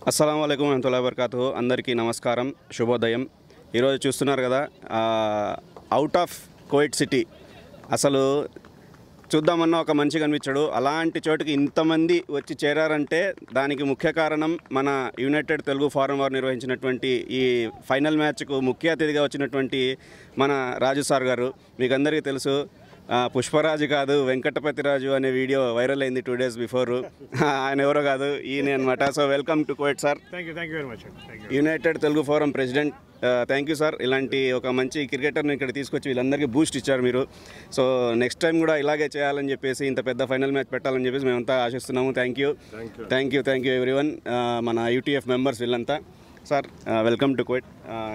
అస్సలాము అలైకుం వరహ్మతుల్లాహి వబరకాతుహు. అందరికీ నమస్కారం, శుభోదయం. ఈరోజు చూస్తున్నారు కదా, అవుట్ ఆఫ్ కువైట్ సిటీ. అసలు చూద్దామన్నా ఒక మనిషి కనిపించాడు. అలాంటి చోటుకి ఇంతమంది వచ్చి చేరారంటే దానికి ముఖ్య కారణం మన యునైటెడ్ తెలుగు ఫోరం వారు నిర్వహించినటువంటి ఈ ఫైనల్ మ్యాచ్కు ముఖ్య అతిథిగా వచ్చినటువంటి మన రాజు సార్ గారు. మీకు అందరికీ తెలుసు, పుష్పరాజు కాదు వెంకటపతిరాజు అనే వీడియో వైరల్ అయింది 2 days బిఫోర్. ఆయన ఎవరో కాదు, ఈయన అనమాట. So welcome to Kuwait sir. Thank you very much. United Telugu forum president. Thank you sir. ఇలాంటి ఒక మంచి క్రికెటర్ని ఇక్కడ తీసుకొచ్చి వీళ్ళందరికీ బూస్ట్ ఇచ్చారు మీరు. సో నెక్స్ట్ టైం కూడా ఇలాగే చేయాలని చెప్పేసి, ఇంత పెద్ద ఫైనల్ మ్యాచ్ పెట్టాలని చెప్పేసి మేమంతా ఆశిస్తున్నాము. థ్యాంక్ యూ ఎవ్రీవన్, మన యూటీఎఫ్ మెంబర్స్ వీళ్ళంతా. Sir welcome to Kuwait.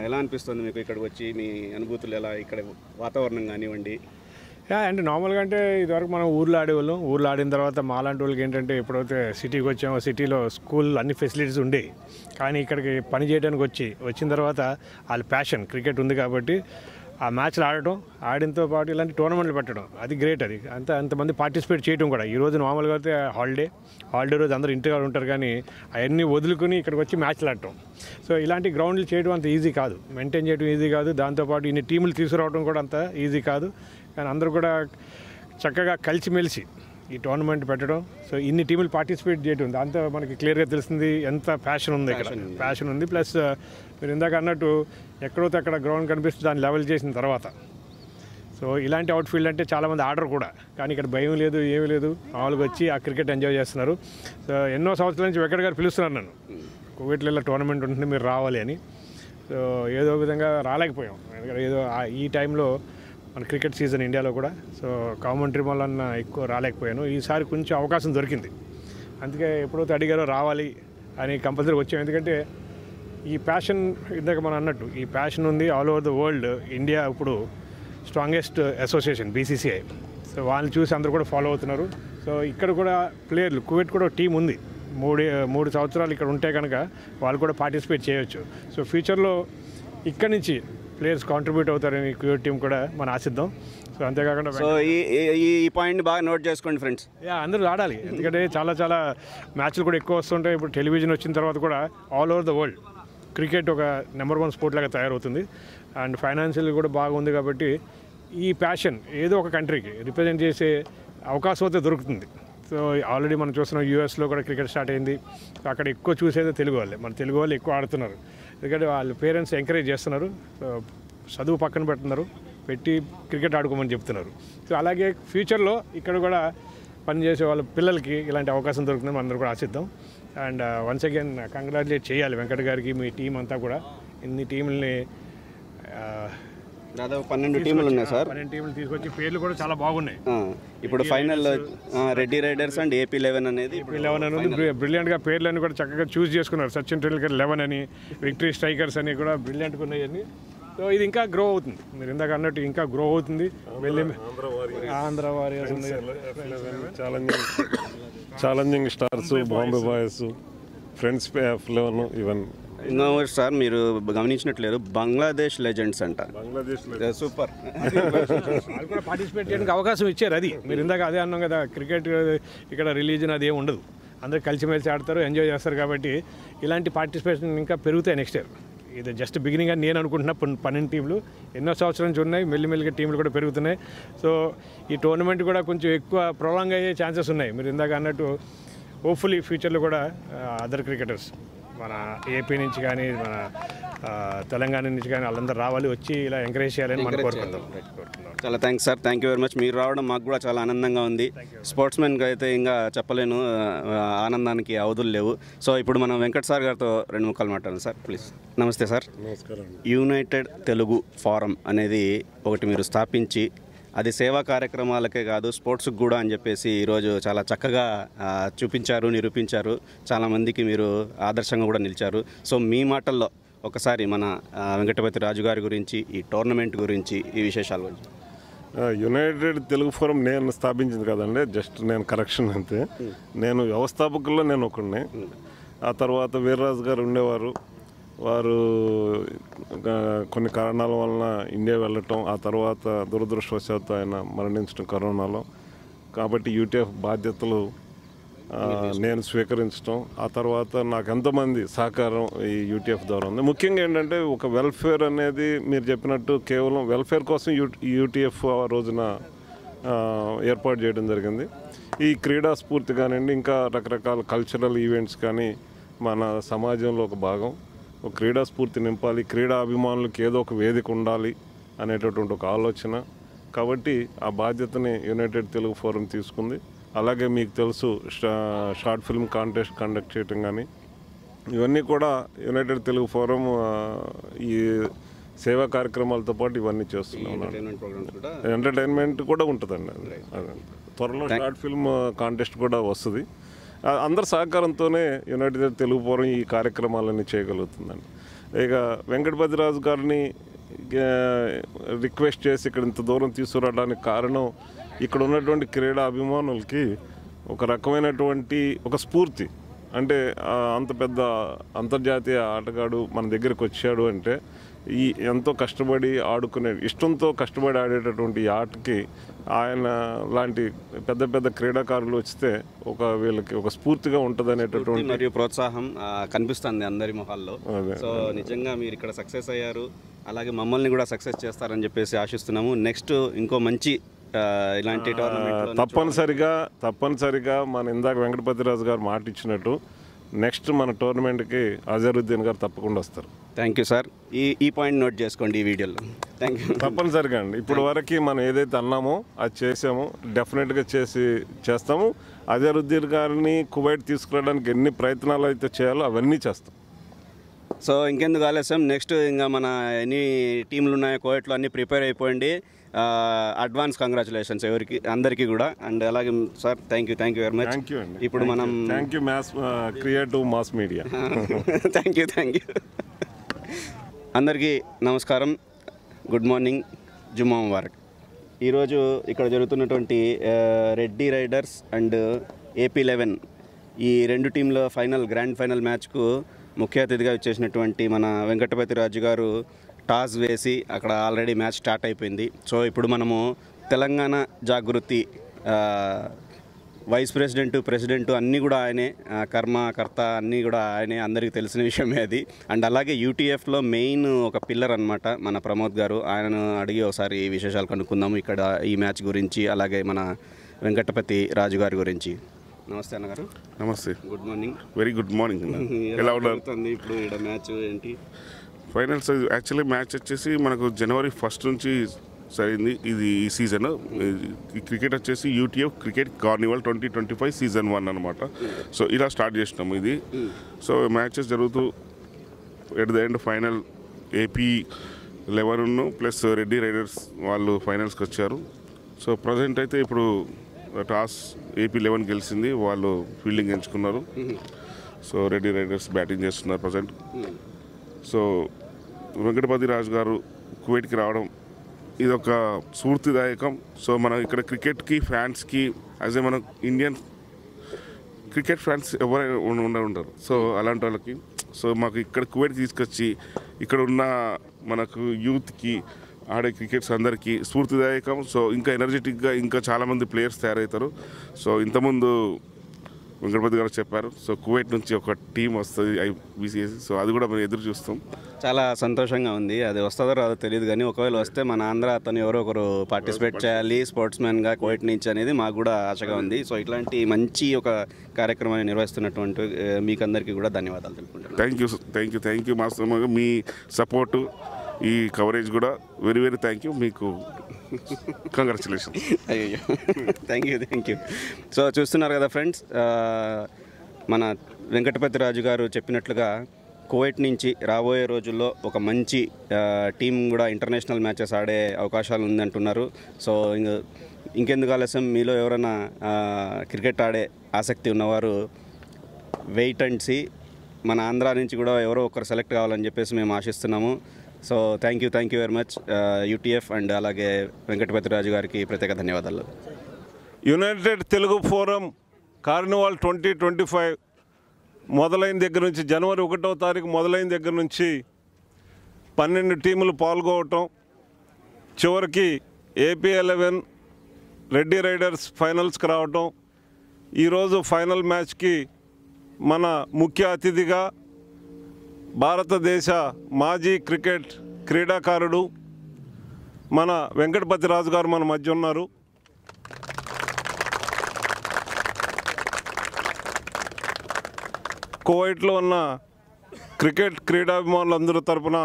ఎలా అనిపిస్తుంది మీకు ఇక్కడికి వచ్చి? మీ అనుభూతులు ఎలా, ఇక్కడ వాతావరణం కానివ్వండి? అంటే నార్మల్గా అంటే ఇదివరకు మనం ఊర్లో ఆడేవాళ్ళం. ఊర్లో ఆడిన తర్వాత మాలాంటి వాళ్ళకి ఏంటంటే ఎప్పుడైతే సిటీకి వచ్చామో, సిటీలో స్కూల్ అన్ని ఫెసిలిటీస్ ఉండేవి. కానీ ఇక్కడికి పని చేయడానికి వచ్చిన తర్వాత వాళ్ళ ప్యాషన్ క్రికెట్ ఉంది కాబట్టి ఆ మ్యాచ్లు ఆడినతో పాటు ఇలాంటి టోర్నమెంట్లు పెట్టడం, అది గ్రేట్. అది అంతమంది పార్టిసిపేట్ చేయడం కూడా. ఈరోజు నార్మల్గా అయితే హాలిడే రోజు అందరూ ఇంటిగా ఉంటారు, కానీ అవన్నీ వదులుకొని ఇక్కడికి వచ్చి మ్యాచ్లు ఆడటం. సో ఇలాంటి గ్రౌండ్లు చేయడం అంత ఈజీ కాదు, మెయింటైన్ చేయడం ఈజీ కాదు. దాంతోపాటు ఇన్ని టీములు తీసుకురావడం కూడా అంత ఈజీ కాదు. కానీ అందరూ కూడా చక్కగా కలిసిమెలిసి ఈ టోర్నమెంట్ పెట్టడం, సో ఇన్ని టీములు పార్టిసిపేట్ చేయడం, దాంతో మనకి క్లియర్గా తెలిసింది ఎంత ప్యాషన్ ఉంది ఇక్కడ. ప్యాషన్ ఉంది. ప్లస్ మీరు ఇందాక అన్నట్టు ఎక్కడైతే అక్కడ గ్రౌండ్ కనిపిస్తుంది దాన్ని లెవెల్ చేసిన తర్వాత. సో ఇలాంటి అవుట్ఫీల్డ్ అంటే చాలామంది ఆర్డర్ కూడా, కానీ ఇక్కడ భయం లేదు, ఏమీ లేదు. మామూలుగా వచ్చి ఆ క్రికెట్ ఎంజాయ్ చేస్తున్నారు. సో ఎన్నో సంవత్సరాల నుంచి వెంకట్ గారు పిలుస్తున్నారు నన్ను, కువైట్లో టోర్నమెంట్ ఉంటుంది మీరు రావాలి అని. సో ఏదో విధంగా రాలేకపోయాం, ఎందుకంటే ఏదో ఈ టైంలో మన క్రికెట్ సీజన్ ఇండియాలో కూడా. సో కామెంటరీ వల్ల ఎక్కువ రాలేకపోయాను. ఈసారి కొంచెం అవకాశం దొరికింది, అందుకే ఎప్పుడైతే అడిగారో రావాలి అని కంపల్సరీ వచ్చాం. ఎందుకంటే ఈ ప్యాషన్, ఇందాక మనం అన్నట్టు ఈ ప్యాషన్ ఉంది all over the world. India ఇప్పుడు స్ట్రాంగెస్ట్ అసోసియేషన్ BCCI. సో వాళ్ళని చూసి అందరూ కూడా ఫాలో అవుతున్నారు. సో ఇక్కడ కూడా ప్లేయర్లు, కువైట్ కూడా టీం ఉంది. మూడు సంవత్సరాలు ఇక్కడ ఉంటే కనుక వాళ్ళు కూడా పార్టిసిపేట్ చేయొచ్చు. సో ఫ్యూచర్లో ఇక్కడి నుంచి ప్లేయర్స్ కాంట్రిబ్యూట్ అవుతారని కువైట్ టీం కూడా మనం ఆశిద్దాం. సో అంతేకాకుండా సో ఈ పాయింట్ బాగా నోట్ చేసుకోండి ఫ్రెండ్స్. అందరూ ఆడాలి, ఎందుకంటే చాలా మ్యాచ్లు కూడా ఎక్కువ వస్తుంటాయి. ఇప్పుడు టెలివిజన్ వచ్చిన తర్వాత కూడా all over the world cricket ఒక నెంబర్ 1 స్పోర్ట్ లాగా తయారవుతుంది. అండ్ ఫైనాన్షియల్ కూడా బాగుంది కాబట్టి ఈ ప్యాషన్ ఏదో ఒక కంట్రీకి రిప్రజెంట్ చేసే అవకాశం అయితే దొరుకుతుంది. సో ఆల్రెడీ మనం చూస్తున్నాం US కూడా క్రికెట్ స్టార్ట్ అయింది. సో అక్కడ ఎక్కువ చూసేది తెలుగు వాళ్ళే. మన తెలుగు వాళ్ళు ఎక్కువ ఆడుతున్నారు, ఎందుకంటే వాళ్ళ పేరెంట్స్ ఎంకరేజ్ చేస్తున్నారు. చదువు పక్కన పెట్టి క్రికెట్ ఆడుకోమని చెప్తున్నారు. సో అలాగే ఫ్యూచర్లో ఇక్కడ కూడా పనిచేసే వాళ్ళ పిల్లలకి ఇలాంటి అవకాశం దొరుకుతుందని అందరూ కూడా ఆశిద్దాం. అండ్ వన్స్ అగైన్ కంగ్రాచులేట్ చేయాలి వెంకట్ గారికి, మీ టీం అంతా కూడా. ఇన్ని టీముల్ని దాదాపు 12 టీములు ఉన్నాయి సార్. 12 టీములు తీసుకొచ్చి పేర్లు కూడా చాలా బాగున్నాయి. ఇప్పుడు ఫైనల్లో రెడ్డి రైడర్స్ అండ్ AP11 అనేది 11 అని ఉంది. బ్రిలియంట్గా పేర్లన్నీ కూడా చక్కగా చూస్ చేసుకున్నారు. సచిన్ టెండూల్కర్ 11 అని, విక్టరీ స్ట్రైకర్స్ అని కూడా బ్రిలియంట్గా ఉన్నాయని. సో ఇది ఇంకా గ్రో అవుతుంది, మీరు ఇందాక అన్నట్టు ఇంకా గ్రో అవుతుంది. Andhra warriors, challenging stars, Bombay boys, friends 11 even. ఇంకా సార్ మీరు గమనించినట్లేదు, బంగ్లాదేశ్ లెజెండ్స్ అంట. సూపర్. వాళ్ళు కూడా పార్టిసిపేట్ చేయడానికి అవకాశం ఇచ్చారు. అది మీరు ఇందాక అదే అన్నాం కదా, క్రికెట్ ఇక్కడ రిలీజన్ అది ఏమి ఉండదు, అందరూ కలిసిమెలిసి ఆడతారు, ఎంజాయ్ చేస్తారు. కాబట్టి ఇలాంటి పార్టిసిపేషన్ ఇంకా పెరుగుతాయి నెక్స్ట్ ఇయర్. ఇది జస్ట్ బిగినింగ్ అని నేను అనుకుంటున్నా. 12 టీంలు ఎన్నో సంవత్సరాల నుంచి ఉన్నాయి, మెల్లిమెల్లిగా టీంలు కూడా పెరుగుతున్నాయి. సో ఈ టోర్నమెంట్ కూడా కొంచెం ఎక్కువ ప్రొలాంగ్ అయ్యే ఛాన్సెస్ ఉన్నాయి. మీరు ఇందాక అన్నట్టు హోప్ఫుల్లీ ఫ్యూచర్లో కూడా అదర్ క్రికెటర్స్ మన AP నుంచి కానీ, మన తెలంగాణ నుంచి కానీ వాళ్ళందరూ రావాలి, వచ్చి ఇలా ఎంకరేజ్ చేయాలని మనం కోరుకుందాం. చాలా thanks sir. Thank you very much. మీరు రావడం మాకు కూడా చాలా ఆనందంగా ఉంది. స్పోర్ట్స్మెన్కి అయితే ఇంకా చెప్పలేను, ఆనందానికి అవధులు లేవు. సో ఇప్పుడు మనం వెంకట్ సార్ గారితో 2 ముక్కలు మాట్లాడాలి సార్, ప్లీజ్. నమస్తే సార్. నమస్కారం. యునైటెడ్ తెలుగు ఫోరం అనేది ఒకటి మీరు స్థాపించి, అది సేవా కార్యక్రమాలకే కాదు స్పోర్ట్స్కి కూడా అని చెప్పేసి ఈరోజు చాలా చక్కగా చూపించారు, నిరూపించారు. చాలామందికి మీరు ఆదర్శంగా కూడా నిలిచారు. సో మీ మాటల్లో ఒకసారి మన వెంకటపతి రాజు గారి గురించి, ఈ టోర్నమెంట్ గురించి, ఈ విశేషాల గురించి. యునైటెడ్ తెలుగు ఫోరం నేను స్థాపించింది కదండి, జస్ట్ నేను కరెక్షన్ అంతే. నేను వ్యవస్థాపకుల్లో నేను ఒకడిని. ఆ తర్వాత వీర్రాజు గారు ఉండేవారు, వారు కొన్ని కారణాల వలన ఇండియా వెళ్ళటం, ఆ తర్వాత దురదృష్టవశాత్తు ఆయన మరణించడం కరోనాలో. కాబట్టి UTF బాధ్యతలు నేను స్వీకరించడం, ఆ తర్వాత నాకు ఎంతోమంది సహకారం ఈ యూటీఎఫ్ ద్వారా ఉంది. ముఖ్యంగా ఏంటంటే ఒక వెల్ఫేర్ అనేది మీరు చెప్పినట్టు కేవలం వెల్ఫేర్ కోసం యూటీఎఫ్ ఆ రోజున ఏర్పాటు చేయడం జరిగింది. ఈ క్రీడా స్ఫూర్తి కానివ్వండి, ఇంకా రకరకాల కల్చరల్ ఈవెంట్స్ కానీ మన సమాజంలో ఒక భాగం. ఒక క్రీడా స్ఫూర్తి నింపాలి, క్రీడా అభిమానులకు ఏదో ఒక వేదిక ఉండాలి అనేటటువంటి ఒక ఆలోచన. కాబట్టి ఆ బాధ్యతని యునైటెడ్ తెలుగు ఫోరం తీసుకుంది. అలాగే మీకు తెలుసు షార్ట్ ఫిల్మ్ కాంటెస్ట్ కండక్ట్ చేయటం కానీ ఇవన్నీ కూడా యునైటెడ్ తెలుగు ఫోరం ఈ సేవా కార్యక్రమాలతో పాటు ఇవన్నీ చేస్తున్నాం. ఎంటర్టైన్మెంట్ కూడా ఉంటుందండి. త్వరలో షార్ట్ ఫిల్మ్ కాంటెస్ట్ కూడా వస్తుంది. అందరి సహకారంతోనే యునైటెడ్ తెలుగు ఫోరం ఈ కార్యక్రమాలన్నీ చేయగలుగుతుందండి. ఇక వెంకటపతిరాజు గారిని రిక్వెస్ట్ చేసి ఇక్కడ ఇంత దూరం తీసుకురావడానికి కారణం ఇక్కడ ఉన్నటువంటి క్రీడా అభిమానులకి ఒక రకమైనటువంటి ఒక స్ఫూర్తి. అంటే అంత పెద్ద అంతర్జాతీయ ఆటగాడు మన దగ్గరికి వచ్చాడు అంటే ఈ ఎంతో కష్టపడి ఆడుకునే ఇష్టంతో కష్టపడి ఆడేటటువంటి ఈ ఆటకి ఆయన లాంటి పెద్ద పెద్ద క్రీడాకారులు వస్తే వీళ్ళకి ఒక స్ఫూర్తిగా ఉంటుంది అనేటటువంటి మరియు ప్రోత్సాహం కనిపిస్తుంది అందరి మొహాల్లో. సో నిజంగా మీరు ఇక్కడ సక్సెస్ అయ్యారు, అలాగే మమ్మల్ని కూడా సక్సెస్ చేస్తారని చెప్పేసి ఆశిస్తున్నాము. నెక్స్ట్ ఇంకో మంచి ఇలాంటి తప్పనిసరిగా మన ఇందాక వెంకటపతిరాజు గారు మాట ఇచ్చినట్టు నెక్స్ట్ మన టోర్నమెంట్కి అజరుద్దీన్ గారు తప్పకుండా వస్తారు. Thank you sir. ఈ పాయింట్ నోట్ చేసుకోండి ఈ వీడియోలో. Thank you. తప్పనిసరిగా అండి. ఇప్పుడు వరకు మనం ఏదైతే అన్నామో అది చేసామో, డెఫినెట్గా చేస్తాము. అజరుద్దీన్ గారిని కువైట్ తీసుకురావడానికి ఎన్ని ప్రయత్నాలు అయితే చేయాలో అవన్నీ చేస్తాం. సో ఇంకెందుకు ఆలస్యం, నెక్స్ట్ ఇంకా మన ఎన్ని టీంలు ఉన్నాయో కోవిట్లో అన్నీ ప్రిపేర్ అయిపోయింది. అడ్వాన్స్ కంగ్రాచులేషన్స్ అందరికీ కూడా. అండ్ అలాగే sir thank you very much. ఇప్పుడు మనం creative mass media thank you అందరికీ నమస్కారం, గుడ్ మార్నింగ్, జుమ్మా ముబారక్. ఈరోజు ఇక్కడ జరుగుతున్నటువంటి రెడ్డి రైడర్స్ అండ్ AP11 ఈ రెండు టీంల గ్రాండ్ ఫైనల్ మ్యాచ్కు ముఖ్య అతిథిగా వచ్చేసినటువంటి మన వెంకటపతిరాజు గారు టాస్ వేసి అక్కడ ఆల్రెడీ మ్యాచ్ స్టార్ట్ అయిపోయింది. సో ఇప్పుడు మనము తెలంగాణ జాగృతి వైస్ ప్రెసిడెంట్ అన్నీ కూడా ఆయనే, కర్త అన్నీ కూడా ఆయనే, అందరికీ తెలిసిన విషయమే అది. అండ్ అలాగే యూటీఎఫ్లో మెయిన్ ఒక పిల్లర్ అనమాట మన ప్రమోద్ గారు. ఆయనను అడిగి ఒకసారి ఈ విశేషాలు కనుక్కుందాము ఇక్కడ ఈ మ్యాచ్ గురించి, అలాగే మన వెంకటపతి రాజు గారి గురించి. నమస్తే అన్నగారు. నమస్తే. Good morning. Very good morning. ఎలా ఉన్నారు? ఇప్పుడు ఇక్కడ మ్యాచ్ ఏంటి? ఫైనల్స్ యాక్చువల్లీ మ్యాచ్ వచ్చేసి మనకు జనవరి 1 నుంచి సరైంది. ఇది ఈ సీజన్ క్రికెట్ వచ్చేసి యూటీఎఫ్ క్రికెట్ కార్నివల్ 2025 సీజన్ 1 అనమాట. సో ఇలా స్టార్ట్ చేసినాము ఇది. సో మ్యాచెస్ జరుగుతూ at the end final AP11 plus Reddy riders వాళ్ళు ఫైనల్స్కి వచ్చారు. సో ప్రజెంట్ అయితే ఇప్పుడు టాస్ AP11 గెలిచింది, వాళ్ళు ఫీల్డింగ్ ఎంచుకున్నారు. సో రెడ్డి రైడర్స్ బ్యాటింగ్ చేస్తున్నారు ప్రజెంట్. సో వెంకటపతి రాజు గారు కువైట్కి రావడం ఇదొక స్ఫూర్తిదాయకం. సో మనం ఇక్కడ క్రికెట్కి ఫ్యాన్స్కి యాజ్ ఏ మన ఇండియన్ క్రికెట్ ఫ్యాన్స్ ఎవరైనా ఉండరు. సో అలాంటి వాళ్ళకి సో మాకు ఇక్కడ కువైట్కి తీసుకొచ్చి ఇక్కడ ఉన్న మనకు యూత్కి ఆడే క్రికెట్స్ అందరికీ స్ఫూర్తిదాయకం. సో ఇంకా ఎనర్జెటిక్గా ఇంకా చాలామంది ప్లేయర్స్ తయారవుతారు. సో ఇంతకుముందు వెంకటపతి గారు చెప్పారు. సో కువైట్ నుంచి ఒక టీం వస్తుంది IBCS. సో అది కూడా మనం ఎదురు చూస్తాం. చాలా సంతోషంగా ఉంది. అది వస్తుందో రాదో తెలియదు, కానీ ఒకవేళ వస్తే మన ఆంధ్ర అతను ఎవరో ఒకరు పార్టిసిపేట్ చేయాలి స్పోర్ట్స్మెన్గా కువైట్ నుంచి అనేది మాకు కూడా ఆశగా ఉంది. సో ఇట్లాంటి మంచి ఒక కార్యక్రమాన్ని నిర్వహిస్తున్నటువంటి మీకు అందరికీ కూడా ధన్యవాదాలు తెలుపుకుంటున్నాను. Thank you master. Me support ఈ కవరేజ్ కూడా వెరీ థ్యాంక్ యూ. మీకు కంగ్రాచులేషన్. అయ్యో థ్యాంక్ యూ. సో చూస్తున్నారు కదా ఫ్రెండ్స్, మన వెంకటపతి రాజు గారు చెప్పినట్లుగా కువైట్ నుంచి రాబోయే రోజుల్లో ఒక మంచి టీం కూడా ఇంటర్నేషనల్ మ్యాచెస్ ఆడే అవకాశాలు ఉందంటున్నారు. సో ఇంకెందుకు ఆలస్యం, మీలో ఎవరైనా క్రికెట్ ఆడే ఆసక్తి ఉన్నవారు వెయిట్ అండ్ సీ. మన ఆంధ్ర నుంచి కూడా ఎవరో ఒకరు సెలెక్ట్ కావాలని చెప్పేసి మేము ఆశిస్తున్నాము. So thank you very much UTF and అలాగే వెంకటపతి రాజు గారికి ప్రత్యేక ధన్యవాదాలు. యునైటెడ్ తెలుగు ఫోరం కార్నివాల్ 2025 మొదలైన దగ్గర నుంచి జనవరి 1వ తారీఖు మొదలైన దగ్గర నుంచి 12 టీములు పాల్గొనటం, చివరికి AP11 రెడ్డి రైడర్స్ ఫైనల్స్కి రావటం, ఈరోజు ఫైనల్ మ్యాచ్కి మన ముఖ్య అతిథిగా భారతదేశ మాజీ క్రికెట్ క్రీడాకారుడు మన వెంకటపతి రాజు గారు మన మధ్య ఉన్నారు. కువైట్లో ఉన్న క్రికెట్ క్రీడాభిమానులందరి తరపున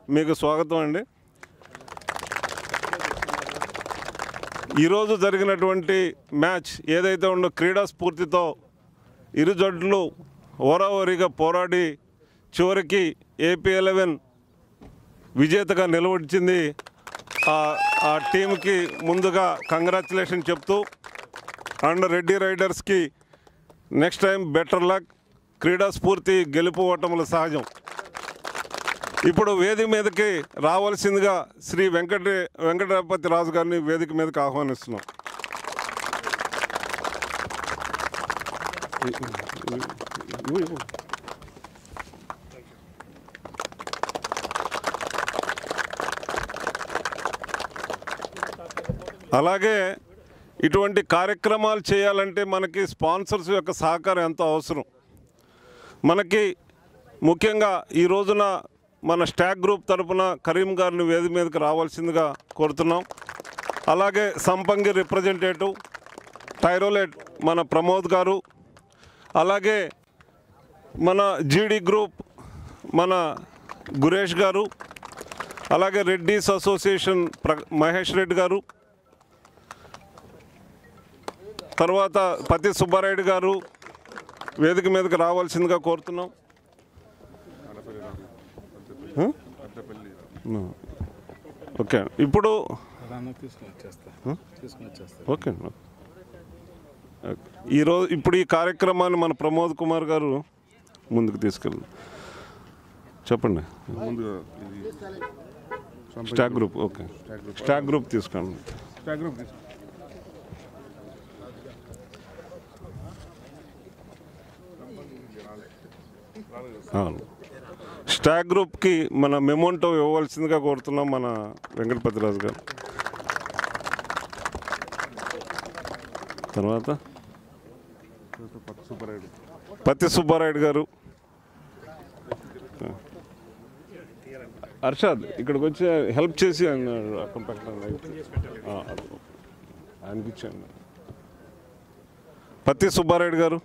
మీకు స్వాగతం అండి. ఈరోజు జరిగినటువంటి మ్యాచ్ ఏదైతే ఉందో క్రీడా స్ఫూర్తితో ఇరు జట్లు ఓరావరిగా పోరాడి చివరికి AP11 విజేతగా నిలవచ్చింది. ఆ టీంకి ముందుగా కంగ్రాచులేషన్ చెప్తూ అండ్ రెడ్డి రైడర్స్కి నెక్స్ట్ టైం బెటర్ లక్. క్రీడా స్ఫూర్తి గెలుపు ఓటముల సహజం. ఇప్పుడు వేదిక మీదకి రావాల్సిందిగా శ్రీ వెంకటపతి రాజు గారిని వేదిక మీదకి ఆహ్వానిస్తున్నాం. అలాగే ఇటువంటి కార్యక్రమాలు చేయాలంటే మనకి స్పాన్సర్స్ యొక్క సహకారం ఎంతో అవసరం. మనకి ముఖ్యంగా ఈ రోజున మన స్టాక్ గ్రూప్ తరపున కరీం గారిని వేదిక మీదకి రావాల్సిందిగా కోరుతున్నాం. అలాగే సంపంగి రిప్రజెంటేటివ్ టైరోలెట్ మన ప్రమోద్ గారు, అలాగే మన జీడీ గ్రూప్ మన గురేష్ గారు, అలాగే రెడ్డిస్ అసోసియేషన్ మహేష్ రెడ్డి గారు, తర్వాత పతి సుబ్బారాయుడు గారు వేదిక మీదకి రావాల్సిందిగా కోరుతున్నాం. ఓకే, ఇప్పుడు ఓకే ఇప్పుడు ఈ కార్యక్రమాన్ని మన ప్రమోద్ కుమార్ గారు ముందుకు తీసుకెళ్ళి చెప్పండి. ముందుగా stock group, okay stock group తీసుకోండి. అవును, స్టాక్ గ్రూప్కి మన మెమోంటో ఇవ్వవలసిందిగా కోరుతున్నాం మన వెంకటపతి రాజు గారు. తర్వాత పత్తి సుబ్బారాయుడు గారు. అర్షాద్ ఇక్కడికి వచ్చి హెల్ప్ చేసి అన్నాడు అక్కడ పెట్టండి, ఆయనకి ఇచ్చాను. పత్తి సుబ్బారాయుడు గారు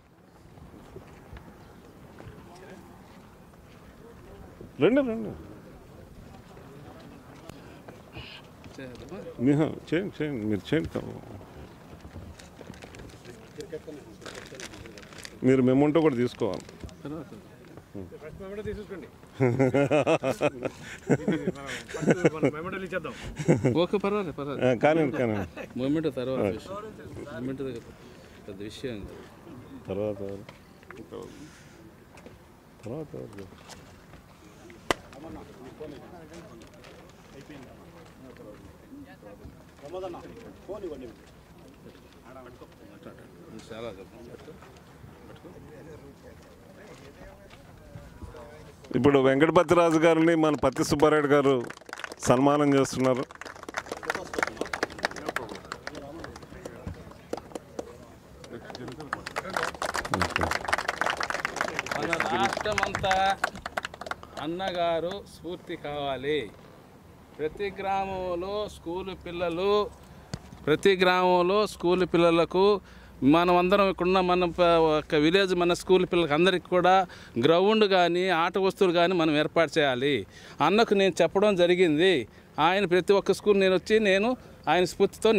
రండి చేయండి మీరు చేయండి. మీరు మెమోంటో కూడా తీసుకోవాలి. ఓకే, పర్వాలేదు కానీ మూమెంట్ తర్వాత పెద్ద విషయం తర్వాత చాలా ఇప్పుడు వెంకటపతి రాజు గారిని మన పత్తి సుబ్బారాయుడు గారు సన్మానం చేస్తున్నారు. మన రాష్ట్రమంతా అన్నగారు స్ఫూర్తి కావాలి. ప్రతి గ్రామంలో స్కూలు పిల్లలకు మనమందరం ఇక్కడున్న మన ఒక విలేజ్ మన స్కూల్ పిల్లలకి అందరికీ కూడా గ్రౌండ్ కానీ ఆట వస్తువులు కానీ మనం ఏర్పాటు చేయాలి. అన్నకు నేను చెప్పడం జరిగింది. ఆయన ప్రతి ఒక్క స్కూల్ నేను ఆయన స్ఫూర్తితో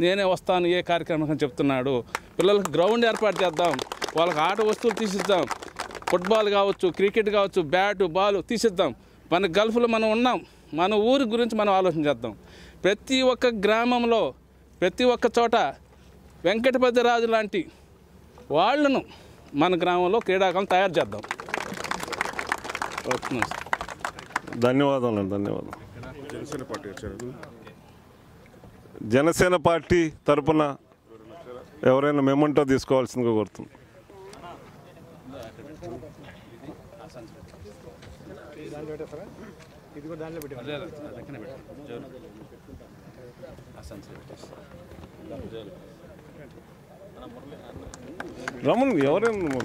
నేనే వస్తాను ఏ కార్యక్రమం చెప్తున్నాడు. పిల్లలకు గ్రౌండ్ ఏర్పాటు చేద్దాం, వాళ్ళకి ఆట వస్తువులు తీసిద్దాం, ఫుట్బాల్ కావచ్చు, క్రికెట్ కావచ్చు, బ్యాటు బాల్ తీసిద్దాం. మన గల్ఫ్లో మనం ఉన్నాం, మన ఊరి గురించి మనం ఆలోచన చేద్దాం. ప్రతి ఒక్క గ్రామంలో ప్రతి ఒక్క చోట వెంకటపతి రాజు లాంటి వాళ్ళను మన గ్రామంలో క్రీడాకారులను తయారు చేద్దాం. ధన్యవాదాలు. జనసేన పార్టీ తరపున ఎవరైనా మెమోంటో తీసుకోవాల్సిందిగా కోరుతుంది. రమణ్ ఎవరైనా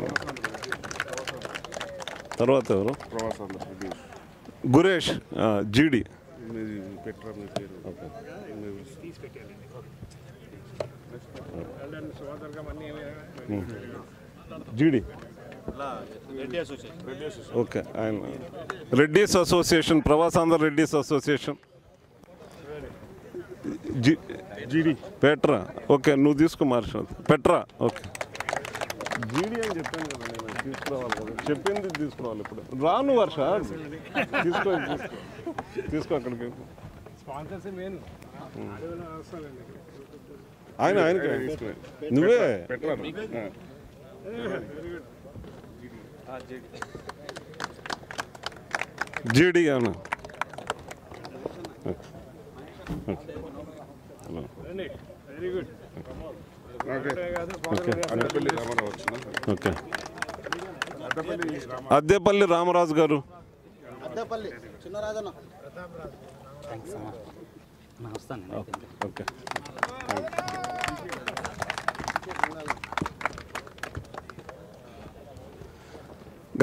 తర్వాత ఎవరు ప్రవాసాంధ్ర గురేష్ జీడి పెట్రా మీ పేరు జీడి ఓకే ఆయన రెడ్డిస్ అసోసియేషన్ ప్రవాసాంధ్ర రెడ్డిస్ అసోసియేషన్ జీడి పెట్రా ఓకే నువ్వు తీసుకో మార్షల్ పెట్రా ఓకే జీడి అని చెప్పాను కదా నేను తీసుకురావాలి కదా చెప్పింది తీసుకురావాలి ఇప్పుడు రాను వర్ష తీసుకో అక్కడికి ఆయనకి నువ్వే పెట్రా జీడి అవును వెరీ గుడ్. అద్దెపల్లి రామారావు వచ్చిందా ఓకే అద్దెపల్లి రామరాజు గారు ఓకే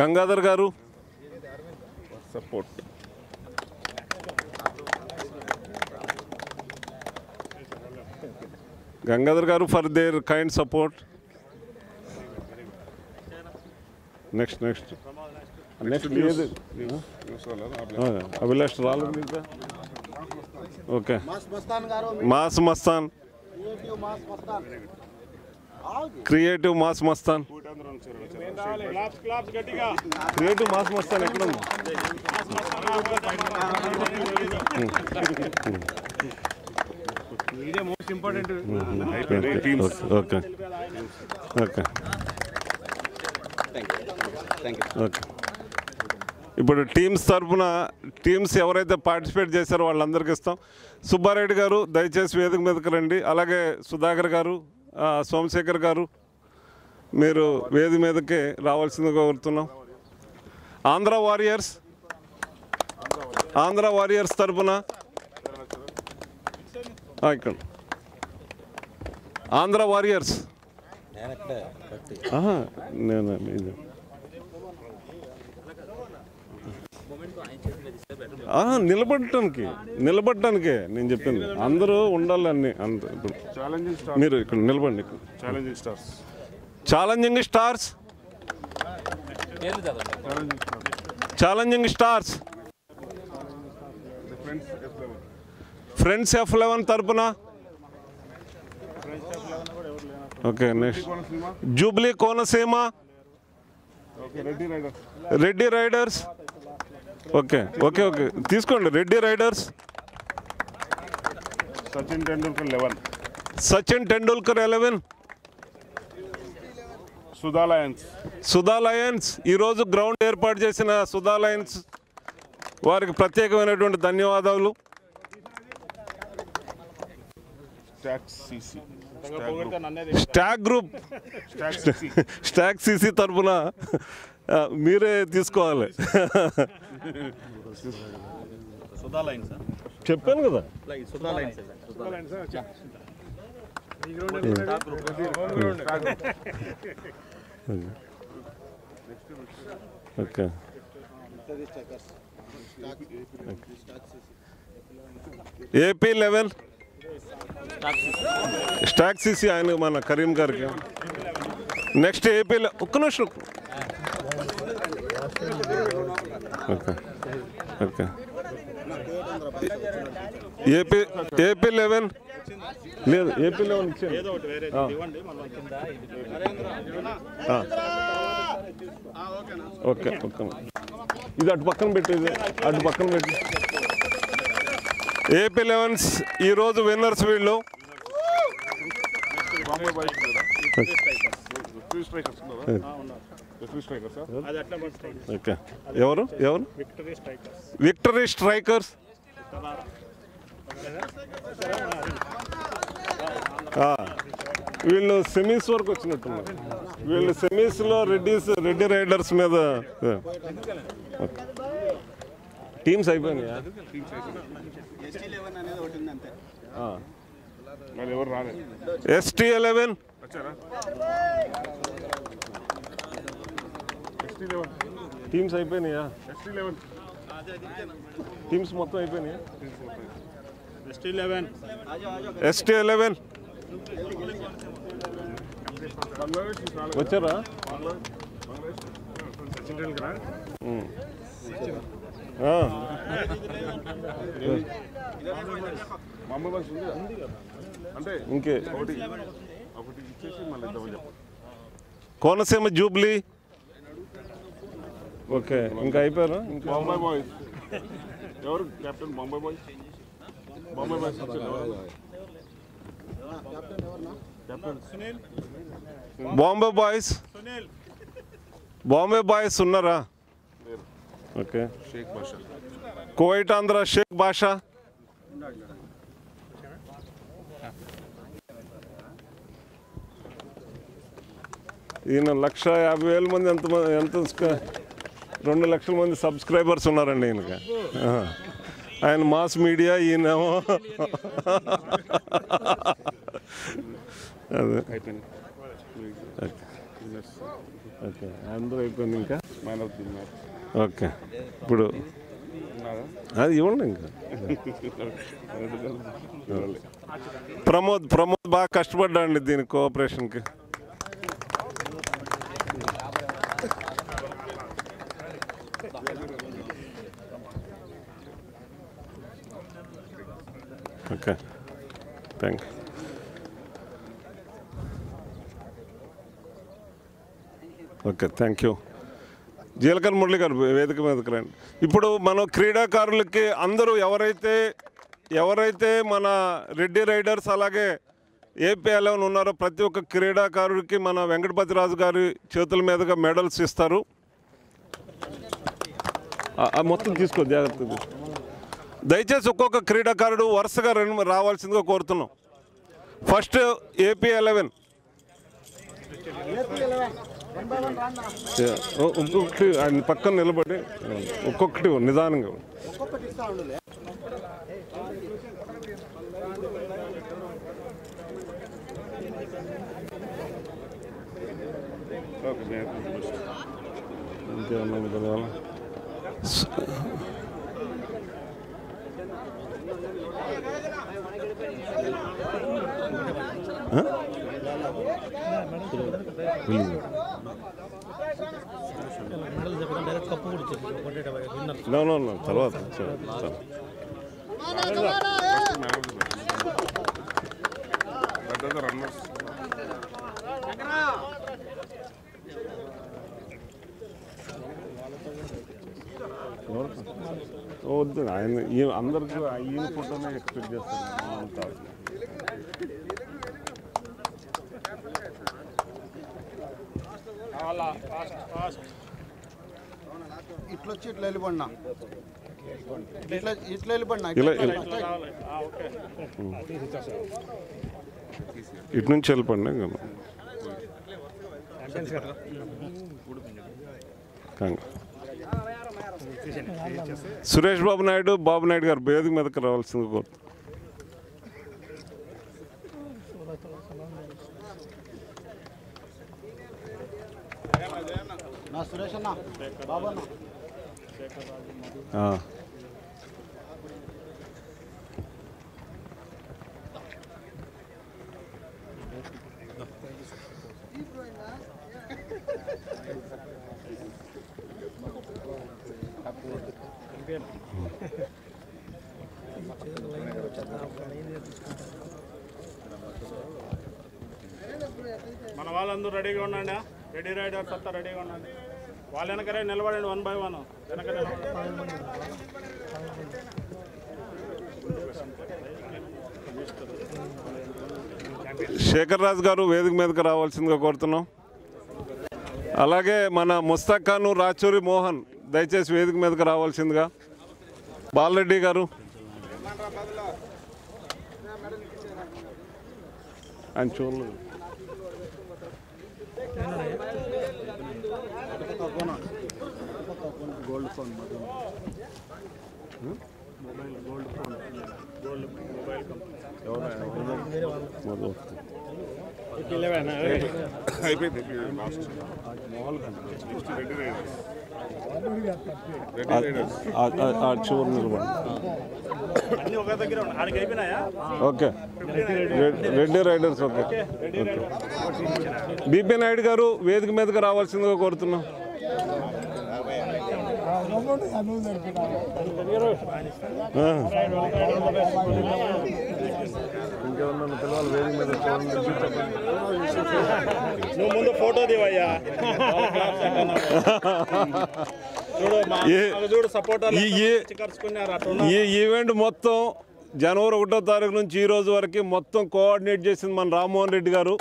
గంగాధర్ గారు సపోర్ట్ గంగాధర్ గారు for their kind support next next ఏది అభిలాష్ రాలేదు ఇంకా okay mass Mastan creative mass Mastan creative mass Mastan ఎక్కడ ఉంది ఇదే most important. Okay okay okay ఇప్పుడు టీమ్స్ తరఫున టీమ్స్ ఎవరైతే పార్టిసిపేట్ చేశారో వాళ్ళందరికీ ఇస్తాం. సుబ్బారెడ్డి గారు దయచేసి వేదిక మీదకి రండి. అలాగే సుధాకర్ గారు సోమశేఖర్ గారు మీరు వేదిక మీదకి రావాల్సిందిగా కోరుతున్నాం. ఆంధ్ర వారియర్స్ తరఫున ఇక్కడ ఆంధ్ర వారియర్స్ నేను నిలబడటానికే నేను చెప్పింది. అందరూ ఉండాలి అన్ని అంత. ఇప్పుడు మీరు ఇక్కడ నిలబడండి. ఛాలెంజింగ్ స్టార్స్ ఫ్రెండ్స్ F11 తరపున okay. Next Jubilee Konaseema Reddy riders okay okay okay తీసుకోండి. రెడ్డి రైడర్స్ సచిన్ టెండూల్కర్ 11 సుధా లయన్స్ ఈరోజు గ్రౌండ్ ఏర్పాటు చేసిన సుధా లయన్స్ వారికి ప్రత్యేకమైనటువంటి ధన్యవాదాలు. స్టాక్ సిసి తరఫున మీరే తీసుకోవాలి. చెప్పాను కదా. ఓకే ఏపీ 11 స్టాక్ సిసి ఆయన మన కరీం గారికి. నెక్స్ట్ ఏపీ ఒక్క నిమిషం. ఓకే ఓకే ఏపీ 11 లేదు. ఏపీ 11 ఇచ్చాను. ఓకే ఓకే ఇది అటు పక్కన పెట్టేది అటు పక్కన పెట్టి ఏపీ 11 ఈరోజు విన్నర్స్ వీళ్ళు. ఓకే ఎవరు విక్టరీ స్ట్రైకర్స్ వీళ్ళు సెమీస్ వరకు వచ్చినట్టున్నారు. వీళ్ళు సెమీస్లో రెడ్డి రైడర్స్ మీద టీమ్స్ అయిపోయినాయా? మరి ఎవరు రాలేదు. ST11 వచ్చారా? టీమ్స్ అయిపోయినాయా? ST11 టీమ్స్ మొత్తం అయిపోయినాయా? ST11 వచ్చారా? సచిన్ టెండూల్కర్ బాంబే బాయ్స్ ఉంది కదా? అంటే ఇంకే ఒకటి ఇచ్చేసి మళ్ళీ డబుల్ చెప్పండి. కోనసీమ జూబ్లీ. ఓకే, ఇంకా అయిపోయారా? ఇంకా బాంబే బాయ్స్ ఎవరు captain? Bombay boys Bombay boys ఉన్నారా? ఓకే. షేక్ బాషా. కువైట్ ఆంధ్ర షేక్ బాషా. ఈయన 150,000 మంది ఎంత 2 లక్షల మంది సబ్స్క్రైబర్స్ ఉన్నారండి ఈయనకి. ఆయన మాస్ మీడియా, ఈయనేమో అదే. అయిపోయింది. ఓకే, అందరూ అయిపోయింది. ఇంకా man of the match. Okay, ఇప్పుడు అది ఇవ్వండి. ఇంకా ప్రమోద్ బాగా కష్టపడ్డాండి దీని కోఆపరేషన్కి. Okay, thank you. Okay, thank you. జీలకర్ర మురళి గారు వేదిక మీదకి రండి. ఇప్పుడు మనం క్రీడాకారులకి అందరూ ఎవరైతే మన రెడ్డి రైడర్స్ అలాగే AP11 ఉన్నారో ప్రతి ఒక్క క్రీడాకారుడికి మన వెంకటపతి రాజు గారి చేతుల మీదుగా మెడల్స్ ఇస్తారు. మొత్తం తీసుకో, జాగ్రత్త. దయచేసి ఒక్కొక్క క్రీడాకారుడు వరుసగా రావాల్సిందిగా కోరుతున్నాం. First AP11. ఒక్కొక్కటి ఆయన పక్కన నిలబడి ఒక్కొక్కటి నిదానంగా. తర్వాత రన్నర్స్. వద్దు, ఆయన అందరికీ ఈయన ఫోటోనే ఎక్స్పెక్ట్ చేస్తారు. ఇట్లొచ్చి ఇట్లా వెళ్ళిపడినా, ఇట్లా వెళ్ళిపడినా. ఇటు నుంచి వెళ్ళిపండి. సురేష్ బాబు నాయుడు గారు వేదిక మీదకి రావాల్సింది కోరు. సురేష్ అన్న, బాబు అన్న. మన వాళ్ళందరూ రెడీగా ఉండండి. రెడీ రైడర్స్ అంతా రెడీగా ఉండండి. వాళ్ళ వెనకరే నిలబడండి, 1 by 1 వెనక నిలబడండి. శేఖర్ రాజు గారు వేదిక మీదకి రావాల్సిందిగా కోరుతున్నాం. అలాగే మన ముస్తాక్ ఖాన్, రాచూరి మోహన్ దయచేసి వేదిక మీదకి రావాల్సిందిగా. బాలరెడ్డి గారు ఆయన చూడలేదు. అయిపోయింది చివరి నిలబడి okay Reddy riders okay okay BP Naidu గారు వేదిక మీదకి రావాల్సిందిగా కోరుతున్నాం. ఇంకేమన్నా పిల్లలు వేదిక మీద నువ్వు ముందు ఫోటో దివయ్యా. ఈ ఈవెంట్ మొత్తం జనవరి 1వ తారీఖు నుంచి ఈ రోజు వరకు మొత్తం కోఆర్డినేట్ చేసింది మన రామ్మోహన్ రెడ్డి గారు.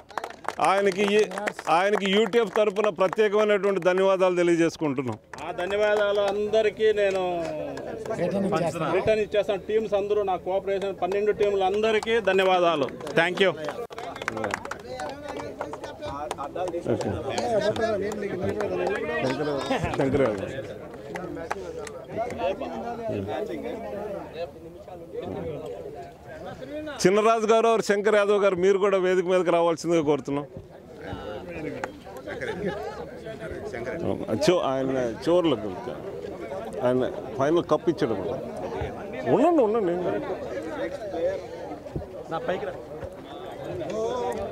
ఆయనకి యూట్యూబ్ తరఫున ప్రత్యేకమైనటువంటి ధన్యవాదాలు తెలియజేసుకుంటున్నాం. ఆ ధన్యవాదాలు అందరికీ నేను రిటర్న్ ఇచ్చేస్తాను. టీమ్స్ అందరూ నా కోఆపరేషన్ 12 టీంలు అందరికీ ధన్యవాదాలు. Thank you. చిన్నరాజు గారు శంకర్ యాదవ్ గారు మీరు కూడా వేదిక మీదకి రావాల్సిందిగా కోరుతున్నాం. ఆయన చివర్లకు ఆయన ఫైనల్ కప్ ఇచ్చాడు. ఉండండి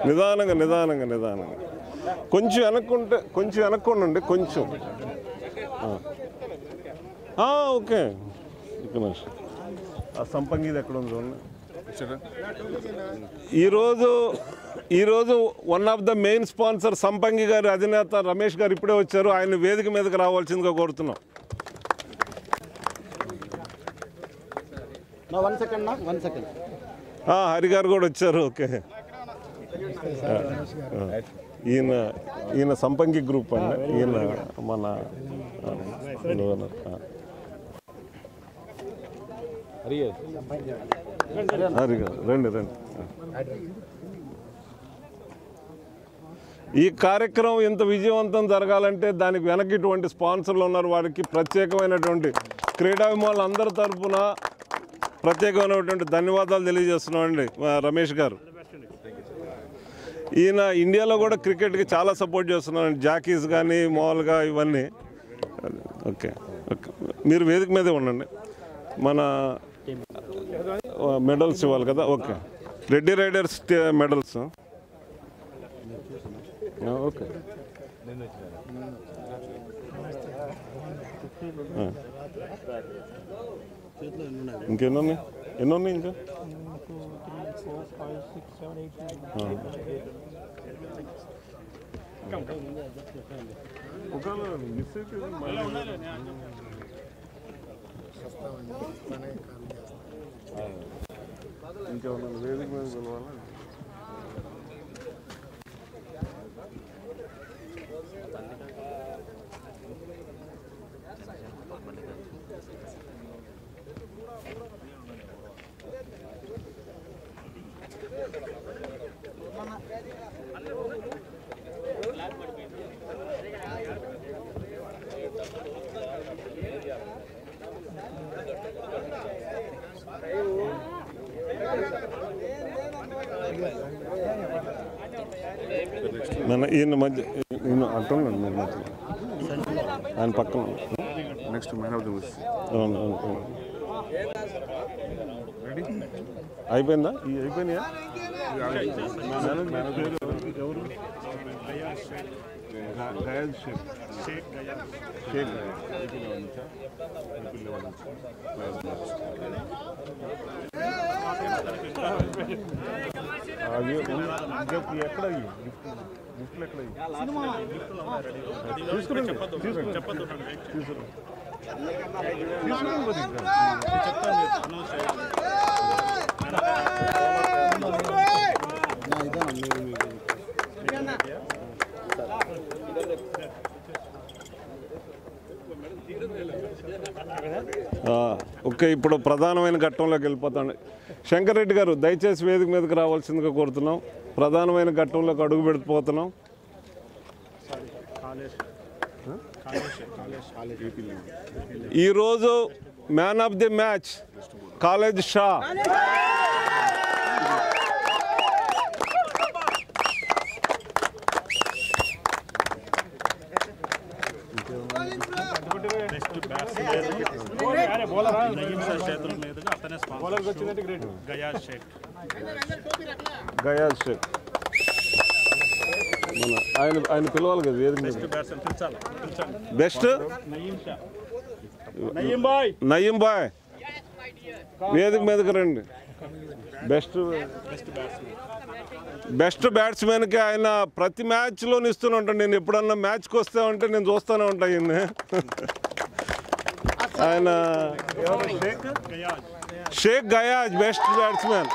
నిదానంగా కొంచెం వెనక్కుండండి కొంచెం. ఓకే ఇక్కడ ఆ సంపంగిది ఎక్కడ ఉంది చూడండి. ఈరోజు one of the main sponsor సంపంగి గారి అధినేత రమేష్ గారు ఇప్పుడే వచ్చారు. ఆయన వేదిక మీదకి రావాల్సిందిగా కోరుతున్నాం. హరి గారు కూడా వచ్చారు. ఓకే ఈయన సంపంగి గ్రూప్ అండి. ఈయన మన హరి గారు రండి. ఈ కార్యక్రమం ఇంత విజయవంతం జరగాలంటే దానికి వెనక్కి ఇటువంటి స్పాన్సర్లు ఉన్నారు. వారికి ప్రత్యేకమైనటువంటి క్రీడాభిమానులు అందరి తరఫున ప్రత్యేకమైనటువంటి ధన్యవాదాలు తెలియజేస్తున్నామండి రమేష్ గారు. ఈయన ఇండియాలో కూడా క్రికెట్కి చాలా సపోర్ట్ చేస్తున్నారండి. జాకీస్ కానీ మామూలుగా ఇవన్నీ. ఓకే మీరు వేదిక మీదే ఉండండి. మన మెడల్స్ ఇవ్వాలి కదా. Okay Reddy riders medals. Okay ఇంకెన్నున్నాయి ఇంకా ఇంకేమన్నా వేదిక మీద పిలవాలా? ఈయన మధ్య ఈయన అంటున్నాను మీరు మధ్య ఆయన పక్కన next man of the match అయిపోయిందా? అయిపోయినాయా? ఎవరు? గయాజ్ షేక్ ఎక్కడ గిఫ్ట్లు ఎక్కడ ఓకే ఇప్పుడు ప్రధానమైన ఘట్టంలోకి వెళ్ళిపోతాండి. శంకర్ రెడ్డి గారు దయచేసి వేదిక మీదకి రావాల్సిందిగా కోరుతున్నాం. ప్రధానమైన ఘట్టంలోకి అడుగు పెడిపోతున్నాం. ఈరోజు మ్యాన్ ఆఫ్ ది మ్యాచ్ కాలేజ్ షా. గయాజ్ షేక్ మన ఆయన పిలవాలి కదా వేదిక మీద. బెస్ట్ నయీం బాయ్ వేదిక మీదకి రండి. బెస్ట్ బ్యాట్స్మెన్కి ఆయన ప్రతి మ్యాచ్లోని ఇస్తూనే ఉంటాను. నేను ఎప్పుడన్నా మ్యాచ్కి వస్తే ఉంటే నేను చూస్తూనే ఉంటాను ఈయన్ని. ఆయన షేక్ గయాజ్ బెస్ట్ బ్యాట్స్మెన్.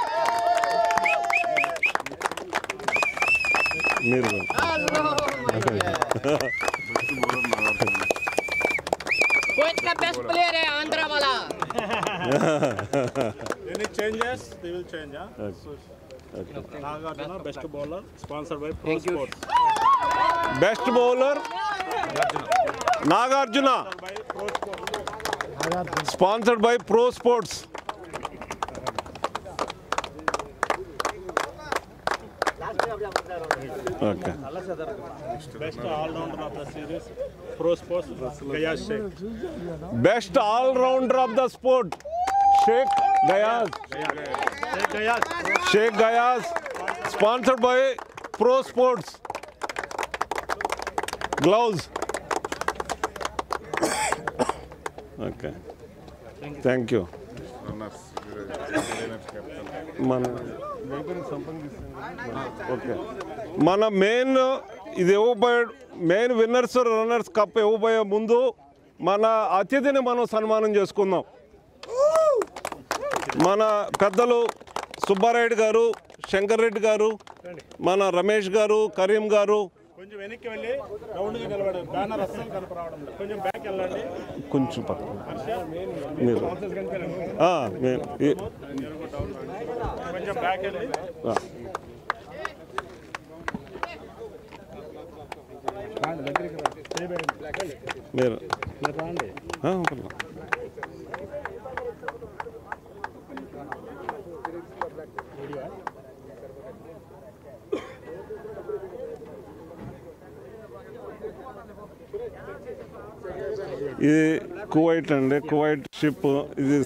మీరు कोच का बेस्ट प्लेयर है आंध्रा वाला. Any changes? They will change. Nagarjuna, best bowler, sponsored by Pro Sports. Best bowler Nagarjuna sponsored by Pro Sports. Okay Best all-rounder of the series, Pro Sports, Gayaz Sheikh. Best all rounder of the sport Sheikh Gayaz. Sheikh Gayaz sponsored by Pro Sports gloves. Okay thank you. మన okay మన main winners runners cup ఇవ్వబోయే ముందు మన అతిథిని మనం సన్మానం చేసుకుందాం. మన పెద్దలు సుబ్బారెడ్డి గారు, శంకర్ రెడ్డి గారు, మన రమేష్ గారు, కరీం గారు. కొంచెం వెనక్కి వెళ్ళి రౌండ్గా నిలబడి బ్యానర్ అస్సలు కనపరావడం లేదు. కొంచెం బ్యాక్ వెళ్ళండి. కొంచెం పక్కన మీరు కొంచెం బ్యాక్ వెళ్ళి మీరు రండి. ఇది కువైట్ అండి. కువైట్ షిప్ ఇది.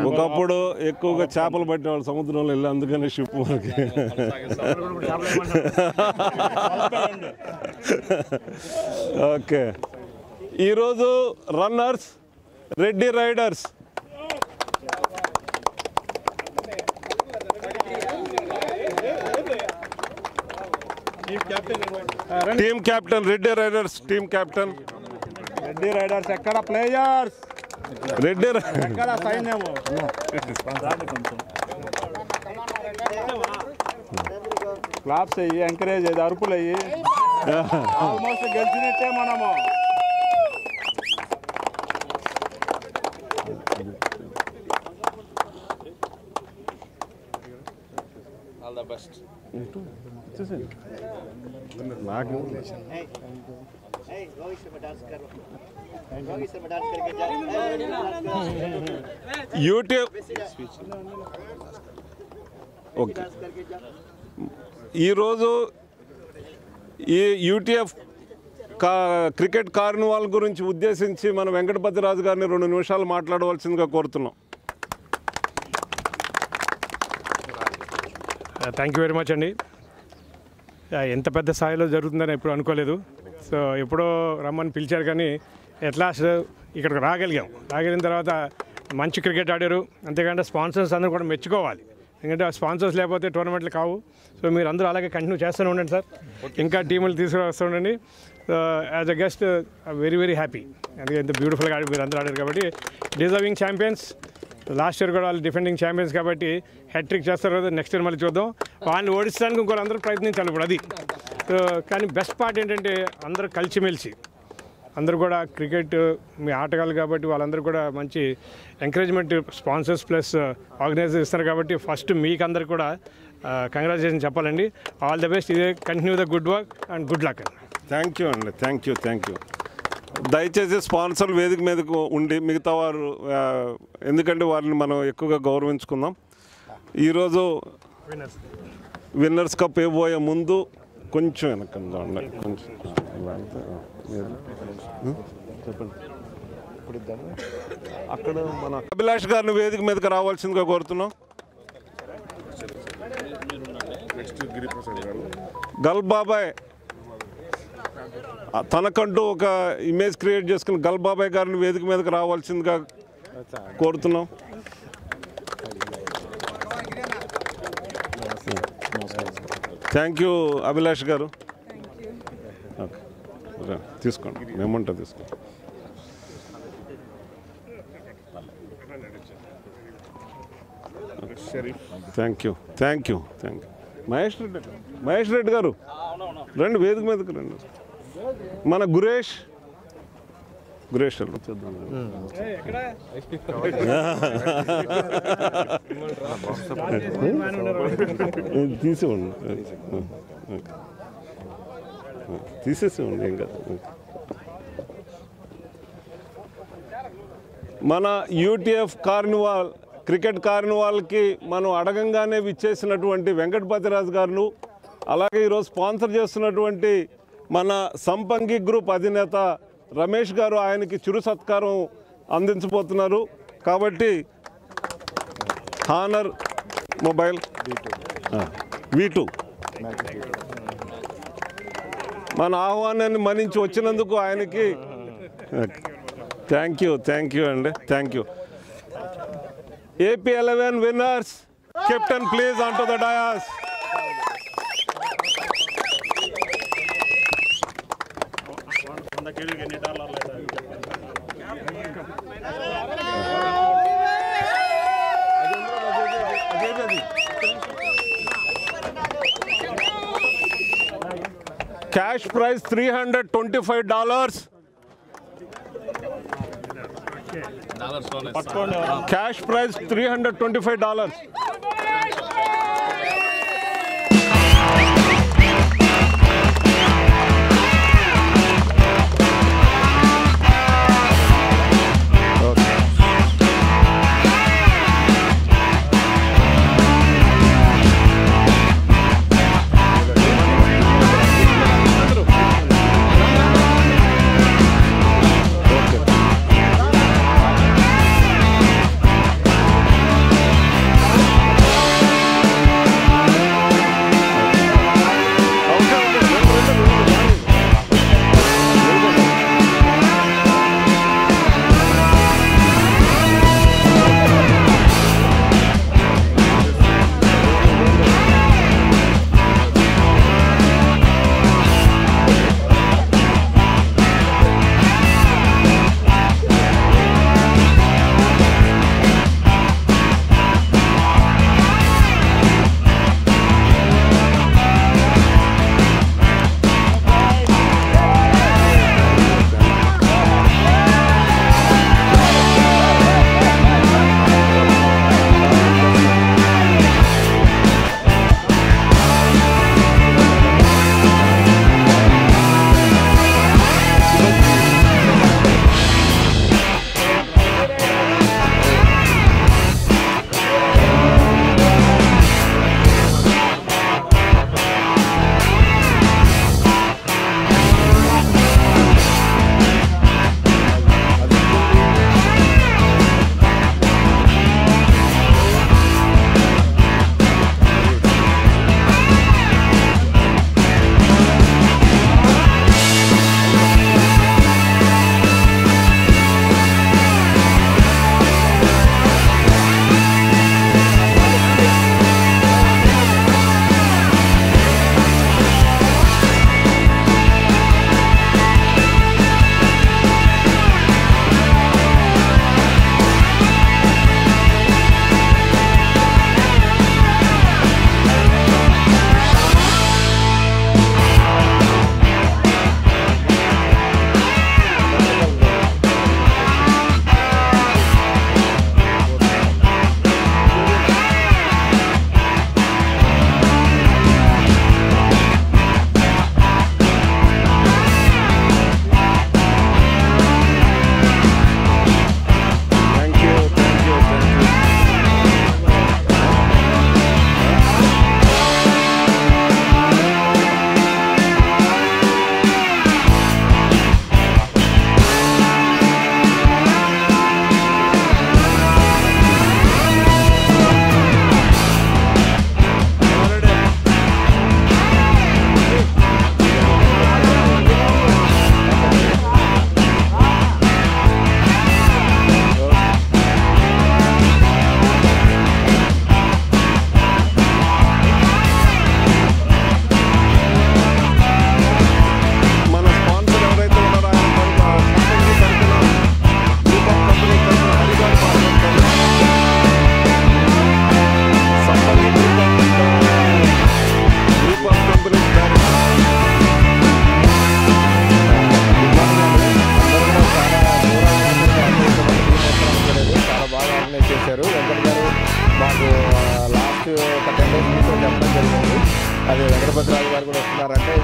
ఒకప్పుడు ఎక్కువగా చేపలు పట్టేవాళ్ళు సముద్రంలో వెళ్ళి, అందుకనే షిప్ మనకి. ఓకే ఈరోజు runners Reddy riders. Team captain Reddy riders team captain. Reddy riders ఎక్కడ ప్లేయర్స్? రెడ్డి ఎక్కడ సైన్యము? క్లాప్స్ అయ్యి ఎంకరేజ్ అయ్యి అరుపులు అయ్యి ఆల్మోస్ట్ గెలిచినట్టే మనము. All the best. నాకు యూట్యూబ్ ఓకే ఈరోజు ఈ యూటీఎఫ్ క్రికెట్ కార్నివాల్ గురించి ఉద్దేశించి మన వెంకటపతిరాజు గారిని 2 నిమిషాలు మాట్లాడవలసిందిగా కోరుతున్నాం. థ్యాంక్ యూ వెరీ మచ్ అండి. ఎంత పెద్ద స్థాయిలో జరుగుతుందని ఎప్పుడు అనుకోలేదు. సో ఎప్పుడో రమ్మని పిలిచారు కానీ ఎట్ లాస్ట్ ఇక్కడికి రాగలిగిన తర్వాత మంచి క్రికెట్ ఆడారు. అంతేకాకుండా స్పాన్సర్స్ అందరూ కూడా మెచ్చుకోవాలి. ఎందుకంటే ఆ స్పాన్సర్స్ లేకపోతే టోర్నమెంట్లు కావు. సో మీరు అందరూ అలాగే కంటిన్యూ చేస్తూనే ఉండండి సార్. ఇంకా టీములు తీసుకువస్తూ ఉండండి. So as a guest very very happy. అందుకే ఇంత బ్యూటిఫుల్గా మీరు అందరూ ఆడారు కాబట్టి డిజర్వింగ్ ఛాంపియన్స్. లాస్ట్ ఇయర్ కూడా వాళ్ళు డిఫెండింగ్ ఛాంపియన్స్ కాబట్టి హ్యాట్రిక్ చేస్తారు కదా. నెక్స్ట్ ఇయర్ మళ్ళీ చూద్దాం. వాళ్ళని ఓడించడానికి ఇంకోళ్ళు అందరూ ప్రయత్నించాలి ఇప్పుడు అది. సో కానీ బెస్ట్ పార్ట్ ఏంటంటే అందరూ కలిసిమెలిసి అందరూ కూడా క్రికెట్ మీ ఆటగాళ్ళు కాబట్టి వాళ్ళందరూ కూడా మంచి ఎంకరేజ్మెంట్ స్పాన్సర్స్ ప్లస్ ఆర్గనైజర్ ఇస్తారు కాబట్టి ఫస్ట్ మీకు అందరు కూడా కంగ్రాచులేషన్ చెప్పాలండి. All the best. ఇదే continue the good work and good luck. Thank you అండి. Thank you. దయచేసి స్పాన్సర్లు వేదిక మీదకు ఉండి మిగతా వారు ఎందుకంటే వారిని మనం ఎక్కువగా గౌరవించుకుందాం. ఈరోజు విన్నర్స్ కప్ ఇవ్వబోయే ముందు కొంచెం వెనకంగా ఉండాలి. కొంచెం చెప్పండి. అక్కడ మన అభిలాష్ గారిని వేదిక మీదకి రావాల్సిందిగా కోరుతున్నాం. గల్ బాబాయ్ తనకంటూ ఒక ఇమేజ్ క్రియేట్ చేసుకుని గల్ బాబాయ్ గారిని వేదిక మీదకి రావాల్సిందిగా కోరుతున్నాం. థ్యాంక్ యూ అభిలాష్ గారు. ఓకే తీసుకోండి, మేమంటా తీసుకోండి. Thank you thank you thank you. Mahesh Reddy గారు రండి, వేదిక మీదకి రండి. మన గురేష్ చూద్దాం. తీసేసేవండి ఏం కదా. మన యూటీఎఫ్ కార్నివాల్ క్రికెట్ కార్నివాల్కి మనం అడగంగానే విచ్చేసినటువంటి వెంకటపతిరాజు గారు, అలాగే ఈరోజు స్పాన్సర్ చేస్తున్నటువంటి మన సంపంగి గ్రూప్ అధినేత రమేష్ గారు ఆయనకి చిరు సత్కారం అందించబోతున్నారు. కాబట్టి హానర్ మొబైల్ V2 మన ఆహ్వానాన్ని మన్నించి వచ్చినందుకు ఆయనకి థ్యాంక్ యూ అండి. Thank you. AP11 winners, Captain please onto the dais. Cash prize $325. Cash prize $325.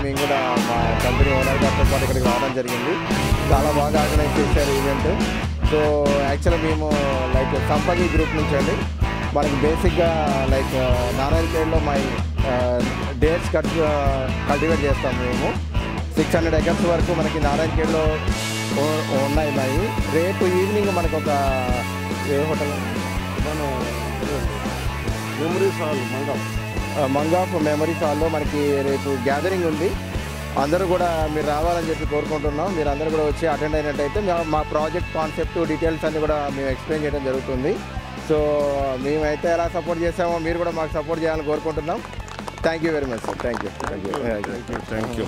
మేము కూడా మా కంపెనీ ఓనర్ గారితో పాటు ఇక్కడికి రావడం జరిగింది. చాలా బాగా ఆర్గనైజ్ చేశారు ఈవెంట్. సో యాక్చువల్గా మేము లైక్ సంపగి గ్రూప్ నుంచి అండి. మనకి బేసిక్గా లైక్ నారాయణఖేడ్లో మా డేట్స్ కల్టివేట్ చేస్తాం మేము. 600 acres వరకు మనకి నారాయణఖేడ్లో ఉన్నాయి. రేపు ఈవినింగ్ మనకు ఒక ఏ హోటల్ మెమరీస్ హాల్ మంగాఫ్ మెమరీస్ హాల్లో మనకి రేపు గ్యాదరింగ్ ఉంది. అందరూ కూడా మీరు రావాలని చెప్పి కోరుకుంటున్నాం. మీరు అందరూ కూడా వచ్చి అటెండ్ అయినట్టయితే మా ప్రాజెక్ట్ కాన్సెప్ట్ డీటెయిల్స్ అన్నీ కూడా మేము ఎక్స్ప్లెయిన్ చేయడం జరుగుతుంది. సో మేమైతే ఎలా సపోర్ట్ చేసామో మీరు కూడా మాకు సపోర్ట్ చేయాలని కోరుకుంటున్నాం. Thank you very much sir. Thank you.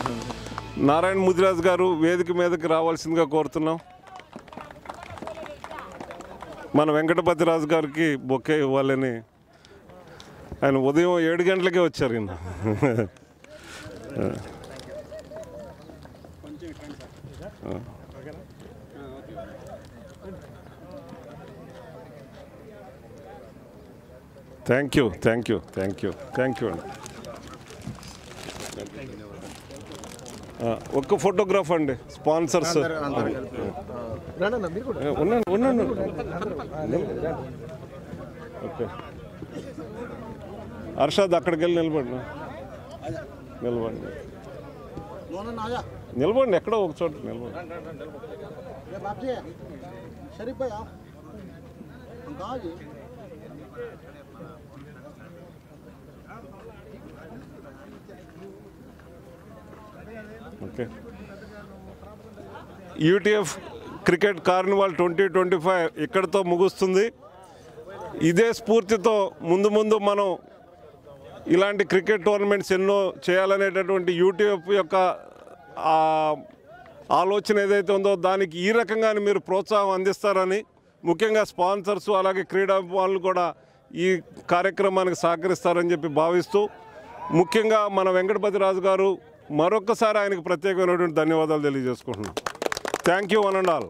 Narayana Mudiraj గారు వేదిక మీదకి రావాల్సిందిగా కోరుతున్నాం. మన వెంకటపతి రాజు గారికి బొకే ఇవ్వాలని ఆయన ఉదయం 7 గంటలకే వచ్చారు. ఈయన థ్యాంక్ యూ అండి. ఒక్క ఫోటోగ్రాఫ్ అండి. స్పాన్సర్స్ ఉండండి. ఓకే అర్షాద్ అక్కడికి వెళ్ళి నిలబడండి ఎక్కడో ఒక చోట నిలబడండి. ఓకే యూటీఎఫ్ క్రికెట్ కార్నివాల్ 2025 ఇక్కడితో ముగుస్తుంది. ఇదే స్ఫూర్తితో ముందు మనం ఇలాంటి క్రికెట్ టోర్నమెంట్స్ ఎన్నో చేయాలనేటటువంటి యూటీఎఫ్ యొక్క ఆలోచన ఏదైతే ఉందో దానికి ఈ రకంగానే మీరు ప్రోత్సాహం అందిస్తారని, ముఖ్యంగా స్పాన్సర్స్ అలాగే క్రీడా వాళ్ళు కూడా ఈ కార్యక్రమానికి సహకరిస్తారని చెప్పి భావిస్తూ, ముఖ్యంగా మన వెంకటపతి రాజు గారు మరొక్కసారి ఆయనకు ప్రత్యేకమైనటువంటి ధన్యవాదాలు తెలియజేసుకుంటున్నాం. Thank you one and all.